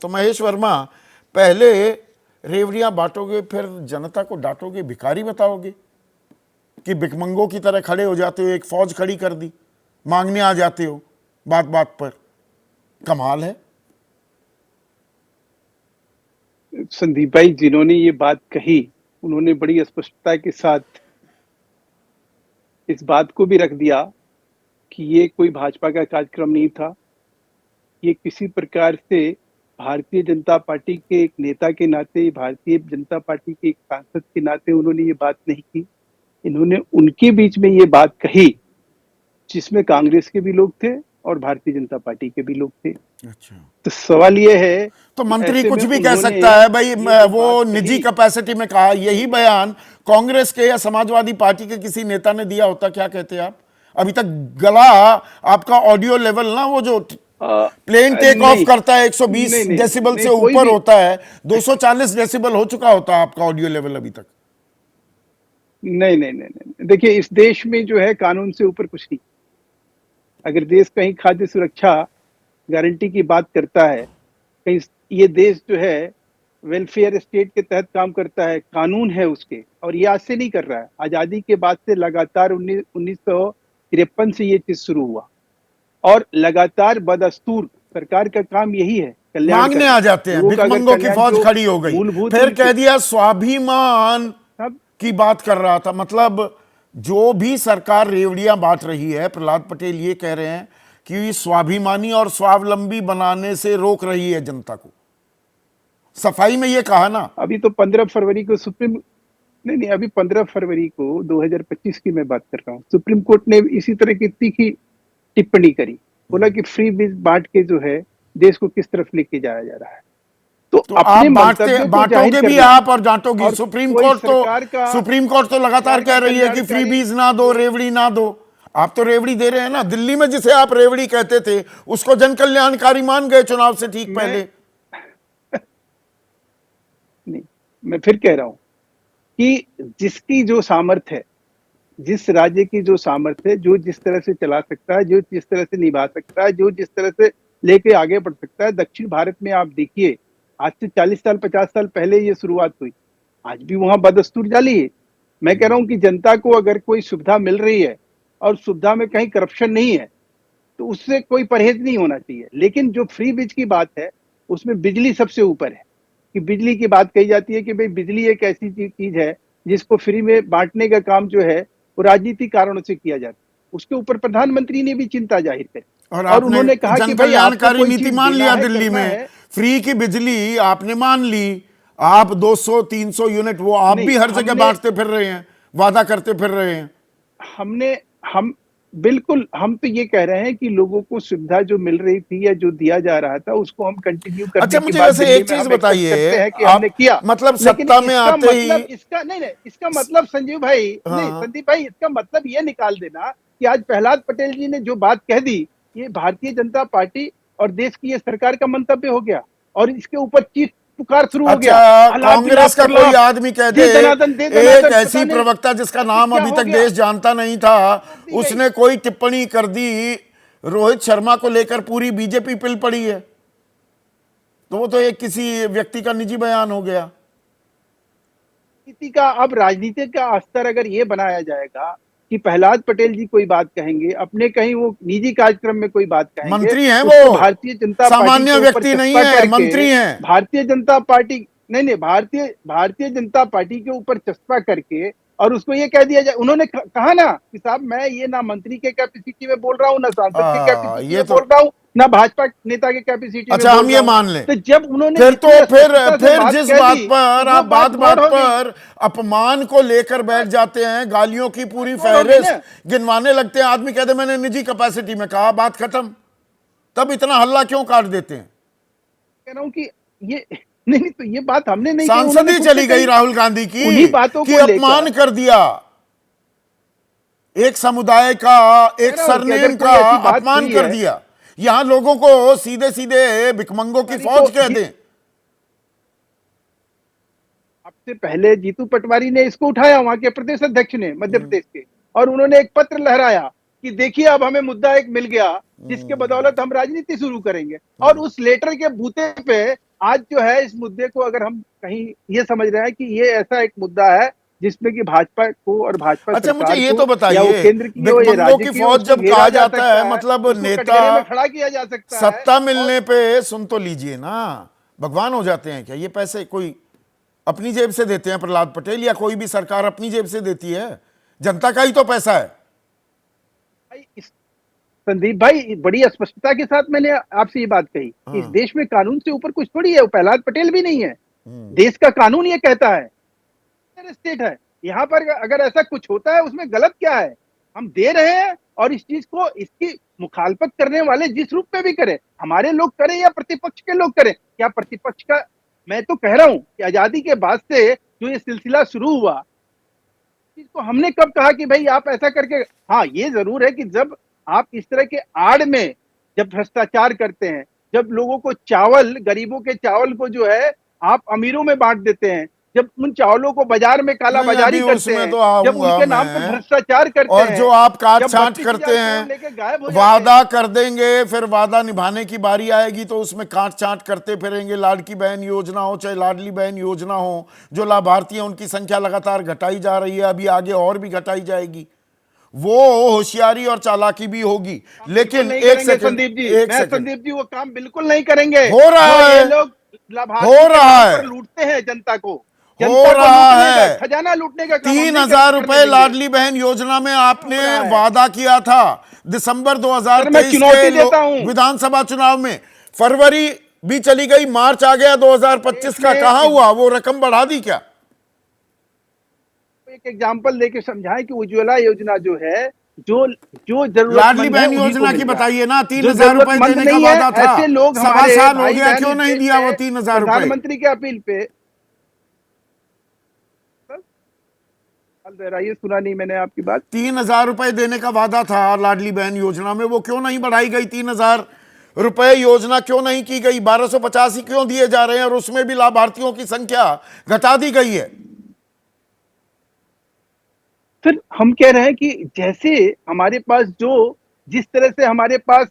तो महेश वर्मा, पहले रेवड़ियां बांटोगे, फिर जनता को डांटोगे, भिखारी बताओगे कि भिखमंगों की तरह खड़े हो जाते हो, एक फौज खड़ी कर दी, मांगने आ जाते हो बात बात पर। कमाल है। संदीप भाई, जिन्होंने ये बात कही उन्होंने बड़ी स्पष्टता के साथ इस बात को भी रख दिया कि ये कोई भाजपा का कार्यक्रम नहीं था। ये किसी प्रकार से भारतीय जनता पार्टी के एक नेता के नाते, भारतीय जनता पार्टी के एक सांसद के नाते उन्होंने ये बात नहीं की। इन्होंने उनके बीच में ये बात कही जिसमें कांग्रेस के भी लोग थे और भारतीय जनता पार्टी के भी लोग थे। अच्छा, तो सवाल ये है, तो मंत्री ऐसे कुछ में भी कह उन्होंने सकता है भाई, ये जो वो बात निजी कही, कैपेसिटी में कहा। यही बयान कांग्रेस के या समाजवादी पार्टी के किसी नेता ने दिया होता, क्या कहते आप? अभी तक गला आपका ऑडियो लेवल ना, वो जो प्लेन टेक ऑफ नहीं करता है 120 नहीं नहीं डेसिबल नहीं से कोई ऊपर भी होता है, 240 डेसिबल हो चुका होता है आपका ऑडियो लेवल अभी तक। नहीं नहीं नहीं नहीं देखिए, इस देश में जो है कानून से ऊपर कुछ नहीं। अगर देश कहीं खाद्य सुरक्षा गारंटी की बात करता है, कहीं ये देश जो है वेलफेयर स्टेट के तहत काम करता है, कानून है उसके, और ये आज से नहीं कर रहा है। आजादी के बाद से लगातार 1953 से ये चीज शुरू हुआ और लगातार बदस्तूर सरकार का काम यही है, कल्याण मांगने आ करना। जाते हैं, लोगों का अगर भिखमंगों की कल्याण फौज जो खड़ी हो गई। मूलभूत फिर उनके कह दिया स्वाभिमान सब की बात कर रहा था। मतलब जो भी सरकार रेवड़ियां बांट रही है, प्रहलाद पटेल ये कह रहे हैं कि स्वाभिमानी और स्वावलंबी बनाने से रोक रही है जनता को। सफाई में ये कहा ना। अभी तो 15 फरवरी को सुप्रीम नहीं नहीं अभी 15 फरवरी को 2025 की मैं बात कर रहा हूँ, सुप्रीम कोर्ट ने इसी तरह की तीखी टिप्पणी करी। बोला कि फ्री बीज बांट के जो है देश को किस तरफ लेके जाया जा रहा है। तो तो आप अपने बांटते मंतव्यों को जाहिर बांटोगे भी करना, आप और डांटोगी। और कोई सरकार का सुप्रीम कोर्ट तो लगातार कह रही है कि फ्री कल्याणकारी बीज ना दो, रेवड़ी ना दो। आप तो रेवड़ी दे रहे हैं ना। दिल्ली में जिसे आप रेवड़ी कहते थे उसको जन कल्याणकारी मान गए चुनाव से ठीक पहले। नहीं, मैं फिर कह रहा हूं कि जिसकी जो सामर्थ्य है, जिस राज्य की जो सामर्थ्य है, जो जिस तरह से चला सकता है, जो जिस तरह से निभा सकता है, जो जिस तरह से लेके आगे बढ़ सकता है। दक्षिण भारत में आप देखिए, आज से 40 साल 50 साल पहले ये शुरुआत हुई, आज भी वहां बदस्तूर जारी है। मैं कह रहा हूं कि जनता को अगर कोई सुविधा मिल रही है और सुविधा में कहीं करप्शन नहीं है तो उससे कोई परहेज नहीं होना चाहिए। लेकिन जो फ्री बीज की बात है उसमें बिजली सबसे ऊपर है, कि बिजली की बात कही जाती है कि भाई बिजली एक ऐसी चीज है जिसको फ्री में बांटने का काम जो है वो राजनीतिक कारणों से किया जाता है। उसके ऊपर प्रधानमंत्री ने भी चिंता जाहिर करी और और आपने उन्होंने कहा जन कि भाई आपको कल्याणकारी कोई नीति चीज मान देना लिया है, दिल्ली करना में। है। फ्री की बिजली आपने मान ली। आप 200-300 यूनिट वो आप नहीं, भी हर जगह बांटते फिर रहे हैं, वादा करते फिर रहे हैं। हमने हम बिल्कुल, हम तो ये कह रहे हैं कि लोगों को सुविधा जो मिल रही थी या जो दिया जा रहा था उसको हम कंटिन्यू करने अच्छा, की मुझे बात वैसे दिल्ली एक में चीज हम एक्सेप्ट करते बताइए। हैं कि हमने आप किया। मतलब लेकिन सत्ता में इसका आते ही। मतलब, इसका नहीं नहीं इसका मतलब संजीव भाई, नहीं हाँ, संदीप भाई, इसका मतलब ये निकाल देना कि आज प्रहलाद पटेल जी ने जो बात कह दी, ये भारतीय जनता पार्टी और देश की ये सरकार का मंतव्य हो गया और इसके ऊपर चीख पुकार शुरू हो गया। अच्छा, अलाप कांग्रेस विलाप का कोई प्रलाप, आदमी कह दे, दे दनादन दे एक दनादन, पता ऐसी नहीं प्रवक्ता जिसका फिर नाम क्या अभी हो तक गया, देश जानता नहीं था, रोक दी गई। उसने कोई टिप्पणी कर दी, रोहित शर्मा को लेकर पूरी बीजेपी पिल पड़ी है। तो वो तो एक किसी व्यक्ति का निजी बयान हो गया। राजनीति का, अब राजनीति का स्तर अगर ये बनाया जाएगा कि प्रहलाद पटेल जी कोई बात कहेंगे, अपने कहीं वो निजी कार्यक्रम में कोई बात कहेंगे, मंत्री हैं उसको वो, भारतीय जनता पार्टी सामान्य के ऊपर व्यक्ति नहीं चस्पा है, करके मंत्री हैं। भारतीय जनता पार्टी, नहीं नहीं भारतीय जनता पार्टी के ऊपर चस्पा करके और उसको ये कह दिया जाए। उन्होंने कहा ना कि साहब मैं ये ना मंत्री के कैपेसिटी में बोल रहा हूँ, ना सांसद के कैपेसिटी ये में तो। बोल रहा हूँ, ना भाजपा नेता के कैपेसिटी में अच्छा, बोल हम रहा ये हूँ। मान लें। तो जब उन्होंने फिर तो इतनी फिर स्पष्टता से फिर बात जिस कह बात दी पर तो वो आप बात गौड़ बात हो गई, पर अपमान को लेकर बैठ जाते हैं, गालियों की पूरी गौड़ हो गई ना। फहरिस्त गिनवाने लगते हैं, आदमी कहते मैंने निजी कैपेसिटी में कहा, बात खत्म। तब इतना हल्ला क्यों काट देते हैं? कह रहा हूं कि ये नहीं नहीं, तो ये बात हमने नहीं कही, सांसद उन्होंने ही खुद से चली गई कही। राहुल गांधी की उन्हीं बातों कि को अपमान लेकर कर दिया, एक समुदाय का, कह एक रहा हूं कि अगर सरनेम कोई का ऐसी बात अपमान हुई कर है दिया। यहां लोगों को सीधे सीधे भिखमंगों की फौज कह दें। आपसे पहले जीतू पटवारी ने इसको उठाया, वहां के प्रदेश अध्यक्ष ने मध्य प्रदेश के, और उन्होंने एक पत्र लहराया कि देखिए अब हमें मुद्दा एक मिल गया जिसके बदौलत हम राजनीति शुरू करेंगे। और उस लेटर के बूते पे आज जो है इस मुद्दे को अगर हम कहीं ये समझ रहे हैं कि ये ऐसा एक मुद्दा है जिसमें कि भाजपा को और भाजपा अच्छा, सरकार मुझे ये को तो या वो बताइए, केंद्र की हो या भिखमंगों राज्य की की हो, फौज उसको जब घेरा कहा जा जाता सकता है, मतलब उसको नेता कटघरे में खड़ा किया जा सकता है। सत्ता मिलने पे, सुन तो लीजिए ना, भगवान हो जाते हैं क्या? ये पैसे कोई अपनी जेब से देते हैं? प्रहलाद पटेल या कोई भी सरकार अपनी जेब से देती है? जनता का ही तो पैसा है। संदीप भाई, बड़ी स्पष्टता के साथ मैंने आपसे ये बात कही कि इस देश में कानून से ऊपर कुछ थोड़ी है। वो प्रहलाद पटेल भी नहीं है। देश का कानून ये कहता है, स्टेट है। यहाँ पर अगर ऐसा कुछ होता है उसमें गलत क्या है? हम दे रहे हैं और इस चीज को, इसकी मुखालफत करने वाले जिस रूप में भी करें, हमारे लोग करें या प्रतिपक्ष के लोग करें, क्या प्रतिपक्ष का, मैं तो कह रहा हूं कि आजादी के बाद से जो ये सिलसिला शुरू हुआ, इसको हमने कब कहा कि भाई आप ऐसा करके। हाँ, ये जरूर है कि जब आप इस तरह के आड़ में जब भ्रष्टाचार करते हैं, जब लोगों को चावल, गरीबों के चावल को जो है आप अमीरों में बांट देते हैं, जब उन चावलों को बाजार में काला नहीं, बाजारी अभी करते उसमें हैं, तो जब आऊंगा उनके नाम पर मैं। भ्रष्टाचार करते और हैं, जो आप काट जब छांट 32,000 करते करोड़ लेके गायब हो हैं, जाते वादा हैं। कर देंगे, फिर वादा निभाने की बारी आएगी तो उसमें काट छांट करते फिरेंगे। लाड़की बहन योजना हो चाहे लाडली बहन योजना हो, जो लाभार्थी हैं उनकी संख्या लगातार घटाई जा रही है, अभी आगे और भी घटाई जाएगी। वो होशियारी और चालाकी भी होगी, लेकिन नहीं एक करेंगे सेकंड, संदीप जी, एक मैं सेकंड, संदीप जी वो काम बिल्कुल नहीं करेंगे। हो रहा जो ये है, लोग हो लाभार्थी के रहा नाम है, पर लूटते हैं जनता को, हो जनता को रहा लूटने का, है। खजाना लूटने का काम हम नहीं 3,000 करने रुपए देंगे। लाडली बहन योजना में आपने हो रहा है। वादा किया था दिसंबर सर, मैं 2023 चुनौती के देता हूं। विधानसभा चुनाव में। फरवरी भी चली गई, मार्च आ गया 2025 का, कहां हुआ? वो रकम बढ़ा दी क्या? एक एग्जांपल लेके समझाएं कि उज्ज्वला योजना जो है, जो जो जरूरतमंद लाडली है बहन उन्हीं को योजना मिल की रहा है। बताइए ना, जो 3,000 रुपए जरूरतमंद देने का नहीं है, वादा था, ऐसे लोग सवा हमारे साल हो भाई गया, बहन क्यों इस नहीं देश दिया वो में 3,000 रुपए? प्रधानमंत्री के अपील पे दोहराइए, सुना नहीं मैंने आपकी बात। 3,000 रुपए देने का वादा था लाडली बहन योजना में, वो क्यों नहीं बढ़ाई गई? 3,000 रुपए योजना क्यों नहीं की गई? 1,250 ही क्यों दिए जा रहे हैं? और उसमें भी लाभार्थियों की संख्या घटा दी गई है। फिर हम कह रहे हैं कि जैसे हमारे पास जो, जिस तरह से हमारे पास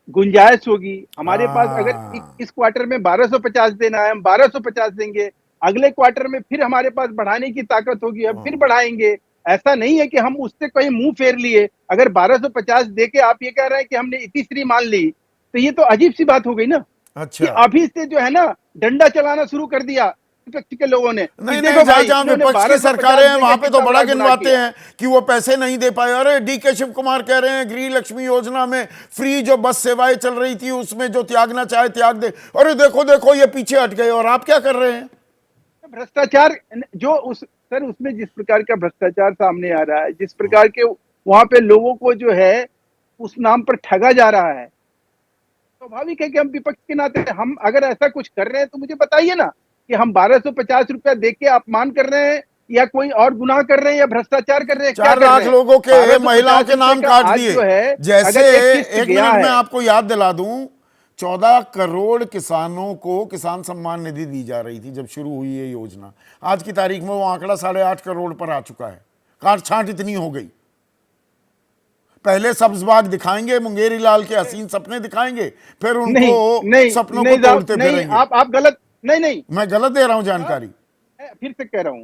गुंजाइश होगी, हमारे पास अगर इस क्वार्टर में 1250 देना है, हम 1250 देंगे। अगले क्वार्टर में फिर हमारे पास बढ़ाने की ताकत होगी, हम फिर बढ़ाएंगे। ऐसा नहीं है कि हम उससे कहीं मुंह फेर लिए। अगर 1250 दे के आप ये कह रहे हैं कि हमने तीसरी मान ली, तो ये तो अजीब सी बात हो गई ना। कि अच्छा, अभी से जो है ना डंडा चलाना शुरू कर दिया विपक्ष के लोगों ने। नहीं देखो नहीं, जहां भाई, जहां इन्होंने विपक्ष की 1250 सरकारें हैं वहां पे तो कितना बड़ा गुनाह गिनवाते किया। हैं कि वो पैसे नहीं दे पाए। अरे डीके शिव कुमार कह रहे हैं गृह लक्ष्मी योजना में फ्री जो बस सेवाएं चल रही थी उसमें जो त्यागना चाहे त्याग दे। अरे देखो देखो, ये पीछे हट गए, और आप क्या कर रहे हैं? भ्रष्टाचार जो उस, सर उसमें जिस प्रकार का भ्रष्टाचार सामने आ रहा है, जिस प्रकार के वहां पे लोगों को जो है उस नाम पर ठगा जा रहा है, स्वाभाविक है कि हम विपक्ष के नाते हम अगर ऐसा कुछ कर रहे हैं तो मुझे बताइए ना कि हम 1250 रुपया दे के अपमान कर रहे हैं या कोई और गुनाह कर रहे हैं या भ्रष्टाचार कर रहे हैं, क्या 4 कर रहे लाख हैं? लोगों के 1250 महिलाओं के नाम रुपये का काट आज दिए। जो है, जैसे अगर एक किस्त एक गया मिनट में है, आपको याद दिला दूं, 14 करोड़ किसानों को किसान सम्मान निधि दी जा रही थी जब शुरू हुई ये योजना। आज की तारीख में वो आंकड़ा 8.5 करोड़ पर आ चुका है। काट छांट इतनी हो गई। पहले सब्ज बाग दिखाएंगे, मुंगेरी लाल के हसीन सपने दिखाएंगे, फिर उनको सपनों को तोड़ते फिरेंगे। आप गलत, नहीं मैं गलत दे रहा हूं जानकारी? मैं फिर से कह रहा हूं,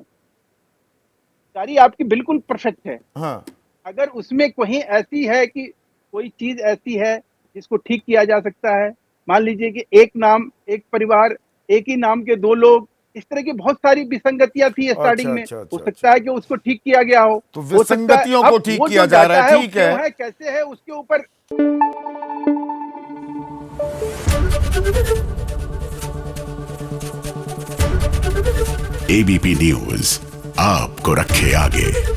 जानकारी आपकी बिल्कुल परफेक्ट है। हाँ, अगर उसमें कहीं ऐसी है कि कोई चीज ऐसी है जिसको ठीक किया जा सकता है, मान लीजिए कि एक नाम, एक परिवार, एक ही नाम के 2 लोग, इस तरह की बहुत सारी विसंगतियां थी स्टार्टिंग में। हो सकता है कि उसको ठीक किया गया हो, तो विसंगतियों को ठीक किया जा रहा है, ठीक है। कैसे है उसके ऊपर। एबीपी न्यूज आपको रखे आगे।